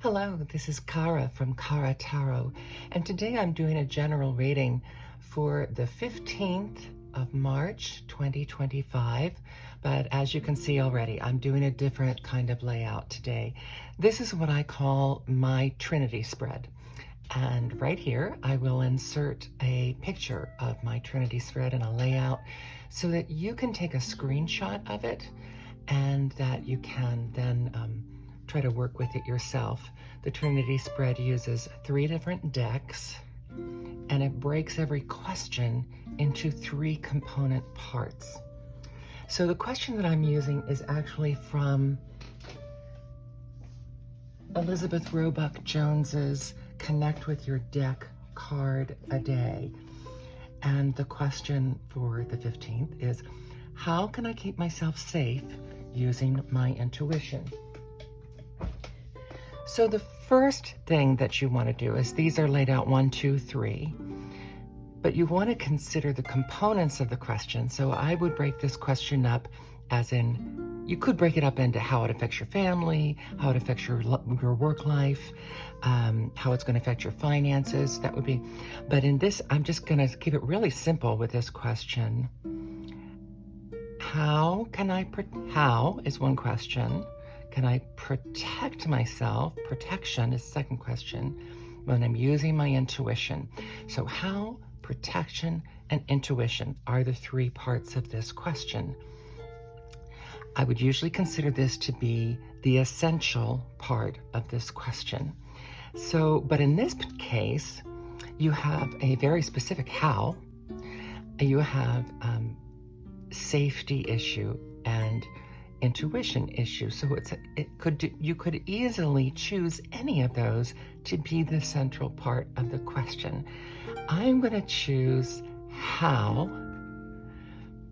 Hello, this is Kara from Kara Tarot, and today I'm doing a general reading for the 15th of March 2025, but as you can see already, I'm doing a different kind of layout today. This is what I call my Trinity Spread, and right here I will insert a picture of my Trinity Spread and a layout so that you can take a screenshot of it and that you can then try to work with it yourself. The Trinity Spread uses 3 different decks, and it breaks every question into 3 component parts. So the question that I'm using is actually from Elizabeth Roebuck Jones's Connect with Your Deck card a day. And the question for the 15th is, how can I keep myself safe using my intuition? So the first thing that you want to do is, these are laid out 1, 2, 3, but you want to consider the components of the question. So I would break this question up as in, you could break it up into how it affects your family, how it affects your work life, how it's going to affect your finances. That would be, but in this, I'm just going to keep it really simple with this question. How is one question. Can I protect myself? Protection is the second question when I'm using my intuition. So how, protection, and intuition are the 3 parts of this question. I would usually consider this to be the essential part of this question. So, but in this case, you have a very specific how, you have safety issue and intuition issue. So you could easily choose any of those to be the central part of the question. I'm going to choose, how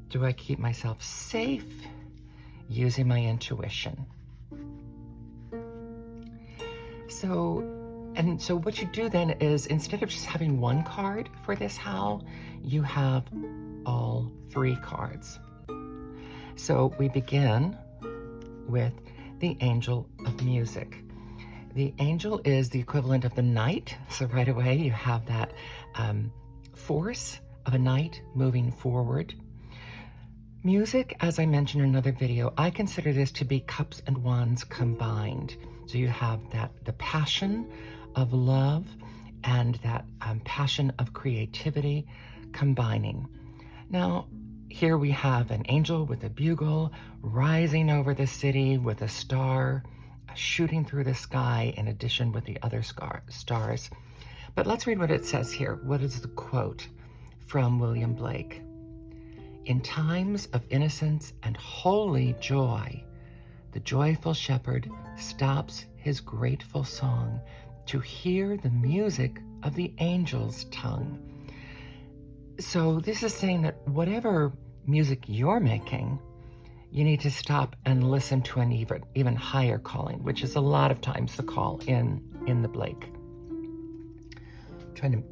do I keep myself safe using my intuition? So what you do then is, instead of just having 1 card for this how, you have all 3 cards. So we begin with the Angel of Music. The angel is the equivalent of the knight. So right away you have that force of a knight moving forward. Music, as I mentioned in another video, I consider this to be cups and wands combined. So you have the passion of love and that passion of creativity combining. Now, here we have an angel with a bugle rising over the city with a star shooting through the sky in addition with the other stars. But let's read what it says here. What is the quote from William Blake? In times of innocence and holy joy, the joyful shepherd stops his grateful song to hear the music of the angel's tongue. So this is saying that whatever music you're making, you need to stop and listen to an even higher calling, which is a lot of times the call in the Blake. I'm trying to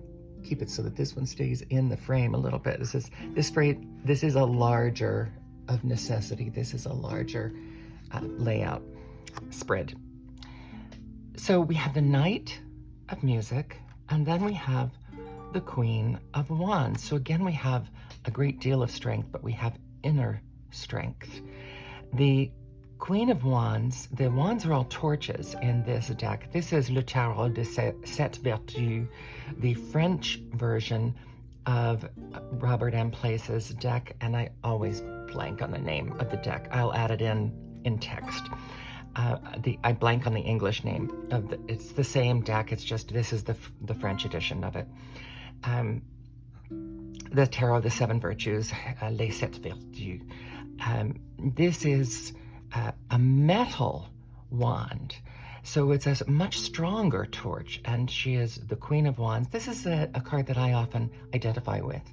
keep it so that this one stays in the frame a little bit. This is a larger of necessity. This is a larger layout spread. So we have the Knight of Music, and then we have the Queen of Wands. So again, we have a great deal of strength, but we have inner strength. The Queen of Wands, the wands are all torches in this deck. This is Le Tarot de Sept Vertus, the French version of Robert M. Place's deck, and I always blank on the name of the deck. I'll add it in text. I blank on the English name of it's the same deck, it's just this is the French edition of it. The Tarot, the 7 Virtues, Les Sept Vertus. This is a metal wand, so it's a much stronger torch, and she is the Queen of Wands. This is a card that I often identify with.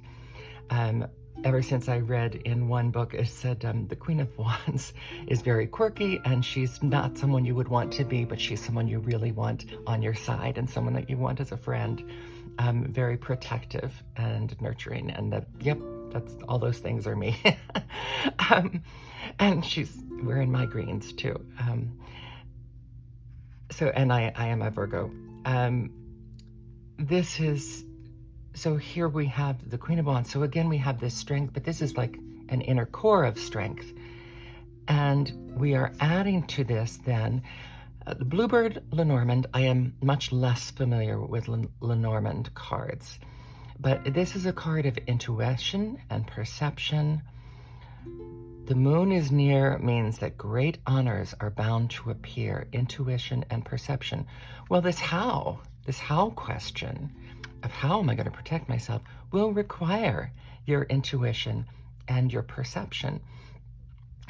Ever since I read in one book, it said the Queen of Wands is very quirky, and she's not someone you would want to be, but she's someone you really want on your side and someone that you want as a friend. Very protective and nurturing, and that's all those things are me. And she's wearing my greens too. So, and I am a Virgo. Um, this is, so here we have the Queen of Wands. So again, we have this strength, but this is like an inner core of strength. And we are adding to this then the Bluebird Lenormand. I am much less familiar with Lenormand cards, but this is a card of intuition and perception. The moon is near means that great honors are bound to appear, intuition and perception. Well, this how question of how am I going to protect myself will require your intuition and your perception.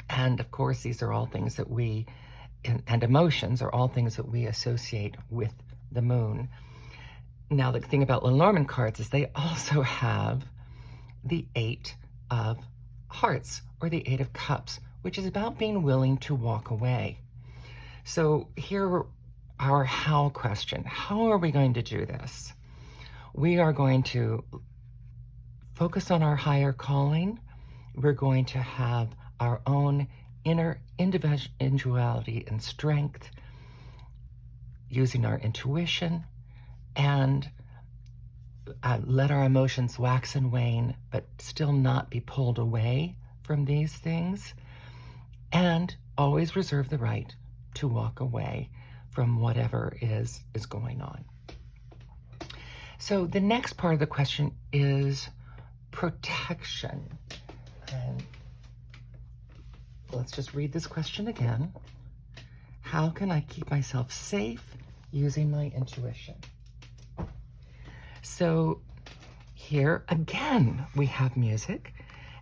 And of course, these are all things that and emotions are all things that we associate with the moon. Now, the thing about Lenormand cards is they also have the 8 of Hearts, or the 8 of Cups, which is about being willing to walk away. So here, our how question. How are we going to do this? We are going to focus on our higher calling. We're going to have our own inner individuality and strength, using our intuition, and let our emotions wax and wane, but still not be pulled away from these things, and always reserve the right to walk away from whatever is going on. So the next part of the question is protection. And let's just read this question again. How can I keep myself safe using my intuition? So here again, we have music,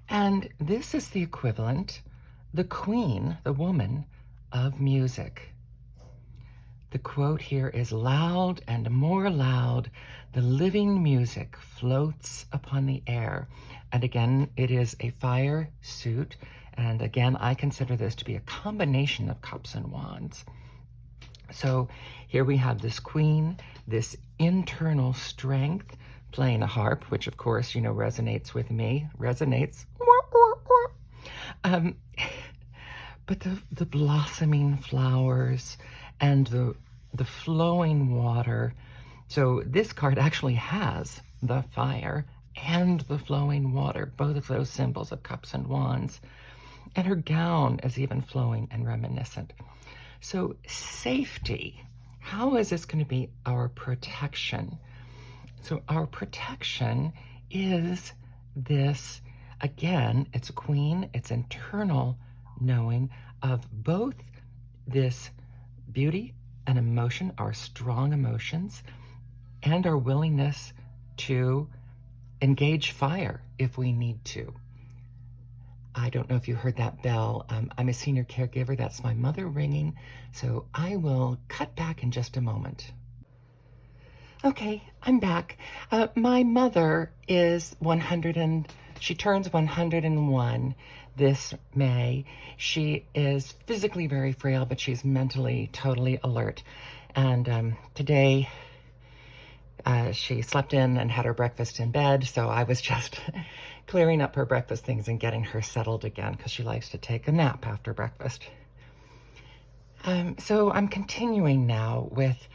and this is the equivalent, the queen, the woman of music. The quote here is, loud and more loud, the living music floats upon the air. And again, it is a fire suit. And again, I consider this to be a combination of cups and wands. So here we have this queen, this internal strength, playing a harp, which of course, resonates with me, resonates. But the blossoming flowers and the flowing water. So this card actually has the fire and the flowing water, both of those symbols of cups and wands. And her gown is even flowing and reminiscent. So safety, how is this going to be our protection? So our protection is this, again, it's a queen, it's internal knowing of both this beauty and emotion, our strong emotions, and our willingness to engage fire if we need to. I don't know if you heard that bell. I'm a senior caregiver. That's my mother ringing. So I will cut back in just a moment. Okay, I'm back. My mother is 100 and she turns 101 this May. She is physically very frail, but she's mentally totally alert. And today she slept in and had her breakfast in bed. So I was just clearing up her breakfast things and getting her settled again because she likes to take a nap after breakfast. So I'm continuing now with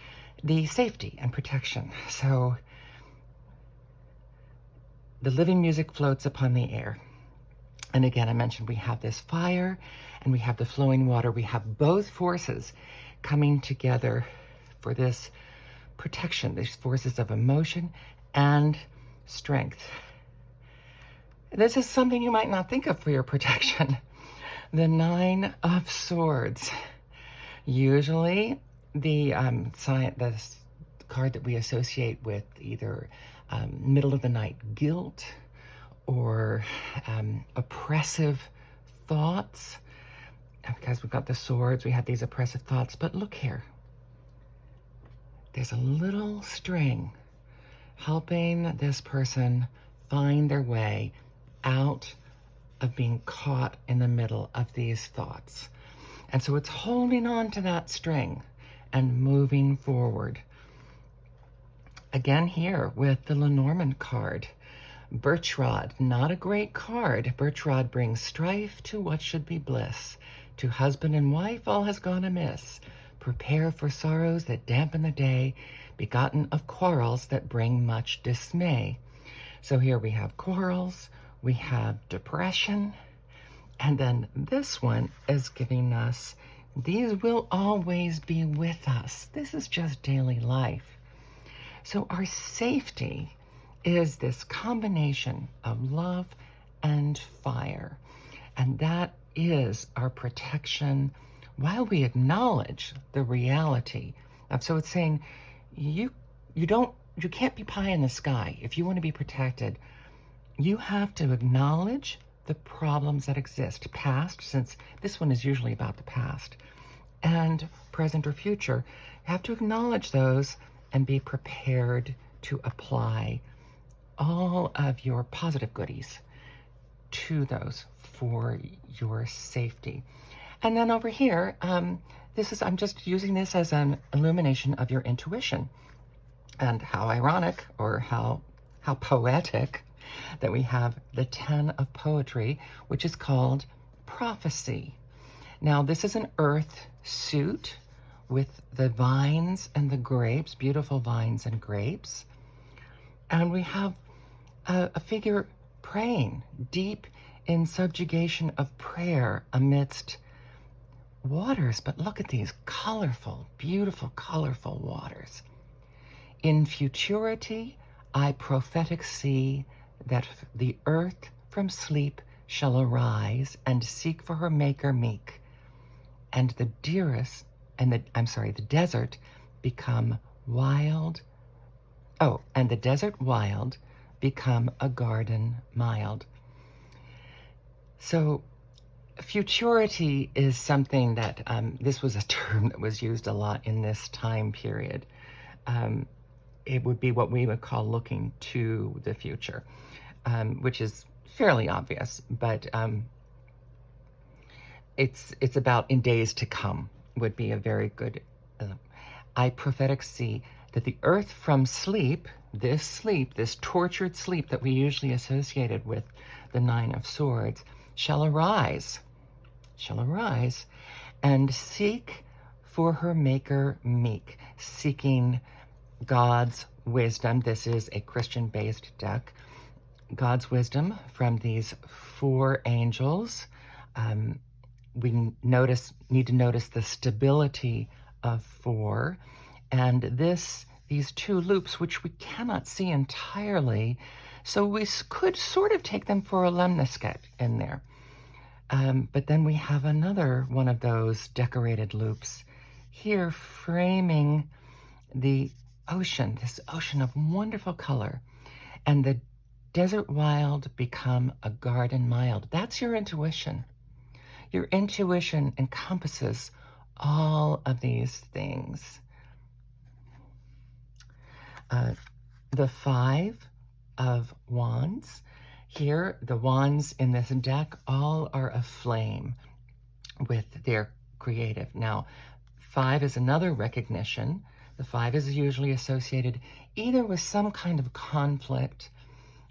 the safety and protection. So the living music floats upon the air. And again, I mentioned we have this fire and we have the flowing water. We have both forces coming together for this protection, these forces of emotion and strength. This is something you might not think of for your protection. The 9 of Swords. Usually the card that we associate with either middle of the night guilt or oppressive thoughts. Because we've got the swords, we have these oppressive thoughts. But look here. There's a little string helping this person find their way out of being caught in the middle of these thoughts. And so it's holding on to that string and moving forward. Again here with the Lenormand card. Birch rod, not a great card. Birch rod brings strife to what should be bliss. To husband and wife all has gone amiss. Prepare for sorrows that dampen the day, begotten of quarrels that bring much dismay. So here we have quarrels, we have depression, and then this one is giving us, these will always be with us. This is just daily life. So our safety is this combination of love and fire. And that is our protection while we acknowledge the reality of, so it's saying you can't be pie in the sky. If you want to be protected, you have to acknowledge the problems that exist, past, since this one is usually about the past, and present or future. You have to acknowledge those and be prepared to apply all of your positive goodies to those for your safety. And then over here, I'm just using this as an illumination of your intuition. And how ironic, or how poetic, that we have the 10 of poetry, which is called prophecy. Now, this is an earth suit with the vines and the grapes, beautiful vines and grapes. And we have a figure praying, deep in subjugation of prayer amidst waters. But look at these colorful, beautiful, colorful waters. In futurity, I prophetic see that the earth from sleep shall arise and seek for her maker meek, and the desert become wild. Oh, and the desert wild become a garden mild. So futurity is something that, this was a term that was used a lot in this time period. It would be what we would call looking to the future, which is fairly obvious, but it's about in days to come would be a very good. I prophetic see that the earth from sleep, this tortured sleep that we usually associated with the 9 of Swords, shall arise, and seek for her maker meek, seeking God's wisdom. This is a Christian-based deck. God's wisdom from these 4 angels. We need to notice the stability of 4, and these 2 loops, which we cannot see entirely, so we could sort of take them for a lemniscate in there. But then we have another one of those decorated loops here, framing the ocean, this ocean of wonderful color, and the desert wild become a garden mild. That's your intuition. Your intuition encompasses all of these things. The 5 of Wands. Here, the wands in this deck all are aflame with their creative. Now, 5 is another recognition. The 5 is usually associated either with some kind of conflict,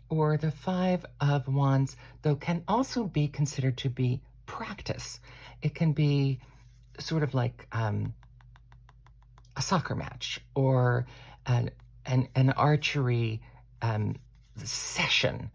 or the 5 of Wands, though, can also be considered to be practice. It can be sort of like a soccer match, or an archery session,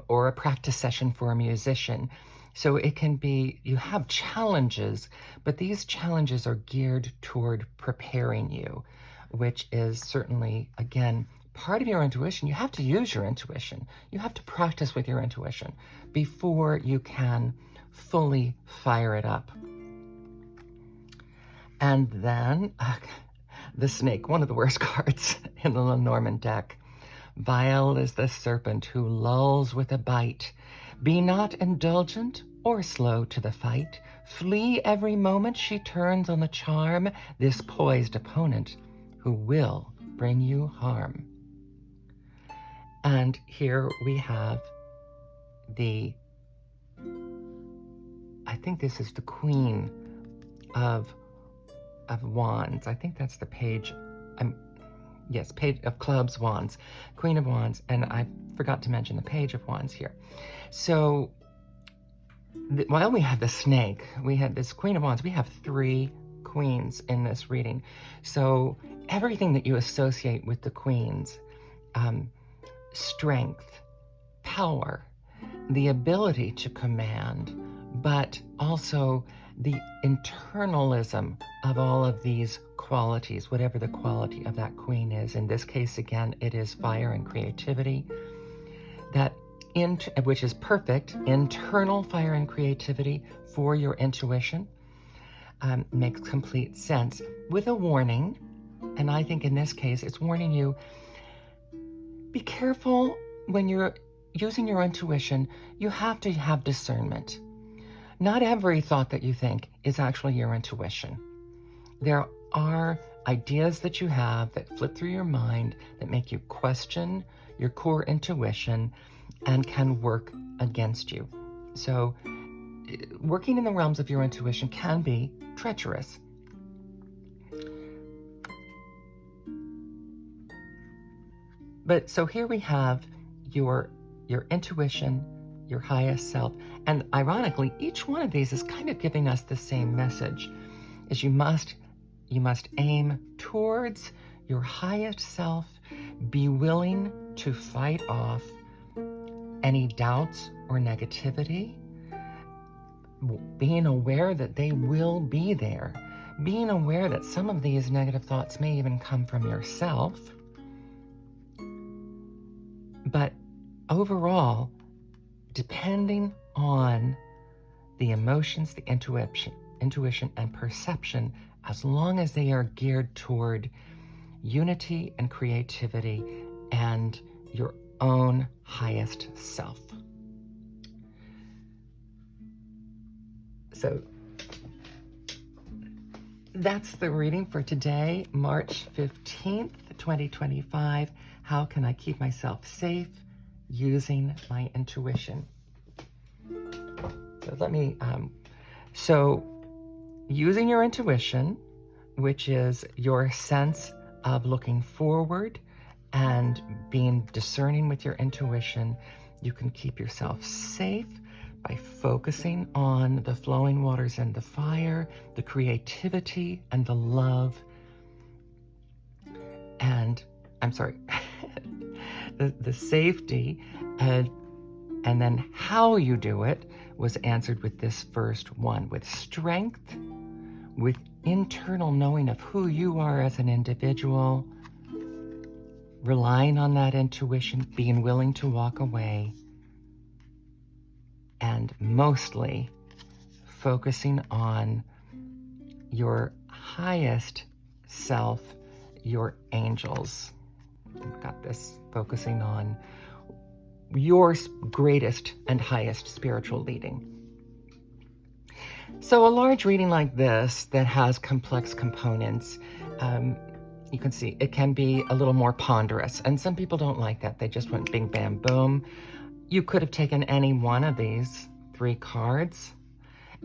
or a practice session for a musician. So it can be, you have challenges, but these challenges are geared toward preparing you, which is certainly, again, part of your intuition. You have to use your intuition. You have to practice with your intuition before you can fully fire it up. And then the snake, one of the worst cards in the Lenormand deck. Vile is the serpent who lulls with a bite. Be not indulgent or slow to the fight. Flee every moment she turns on the charm, this poised opponent who will bring you harm. And here we have I think this is the Queen of Wands. I think that's the page. Yes, Page of Clubs, Wands, Queen of Wands, and I forgot to mention the Page of Wands here. So while we have the snake, we have this Queen of Wands, we have 3 queens in this reading. So everything that you associate with the queens, strength, power, the ability to command, but also the internalism of all of these qualities, whatever the quality of that queen is. In this case, again, it is fire and creativity, which is perfect. Internal fire and creativity for your intuition makes complete sense, with a warning. And I think in this case, it's warning you, be careful when you're using your intuition. You have to have discernment. Not every thought that you think is actually your intuition. There are ideas that you have that flip through your mind that make you question your core intuition and can work against you. So working in the realms of your intuition can be treacherous. But so here we have your intuition, your highest self, and ironically, each one of these is kind of giving us the same message: is you must aim towards your highest self, be willing to fight off any doubts or negativity, being aware that they will be there, being aware that some of these negative thoughts may even come from yourself. But overall, depending on the emotions, the intuition and perception, as long as they are geared toward unity and creativity and your own highest self. So that's the reading for today, March 15th, 2025. How can I keep myself safe using my intuition? So using your intuition, which is your sense of looking forward and being discerning with your intuition, you can keep yourself safe by focusing on the flowing waters and the fire, the creativity and the love, and the safety, and then how you do it was answered with this first one, with strength, with internal knowing of who you are as an individual, relying on that intuition, being willing to walk away, and mostly focusing on your highest self, your angels. I've got this, focusing on your greatest and highest spiritual leading. So a large reading like this that has complex components, you can see it can be a little more ponderous, and some people don't like that. They just went bing, bam, boom. You could have taken any one of these 3 cards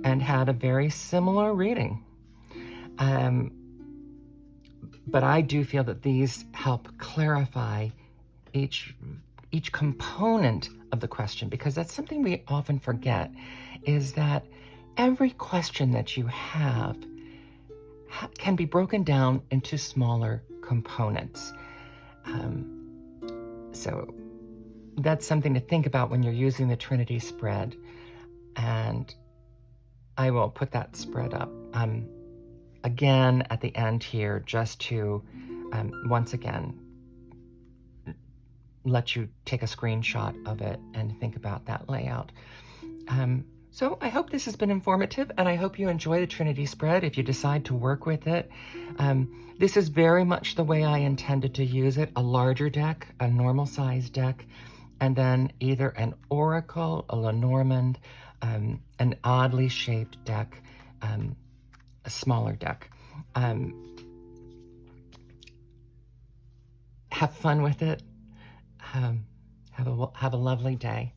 and had a very similar reading. But I do feel that these help clarify each component of the question, because that's something we often forget, is that every question that you have can be broken down into smaller components. So that's something to think about when you're using the Trinity Spread. And I will put that spread up again at the end here, just to once again let you take a screenshot of it and think about that layout. So I hope this has been informative, and I hope you enjoy the Trinity Spread if you decide to work with it. This is very much the way I intended to use it: a larger deck, a normal size deck, and then either an oracle, a Lenormand, an oddly shaped deck, a smaller deck. Have fun with it. Have a lovely day.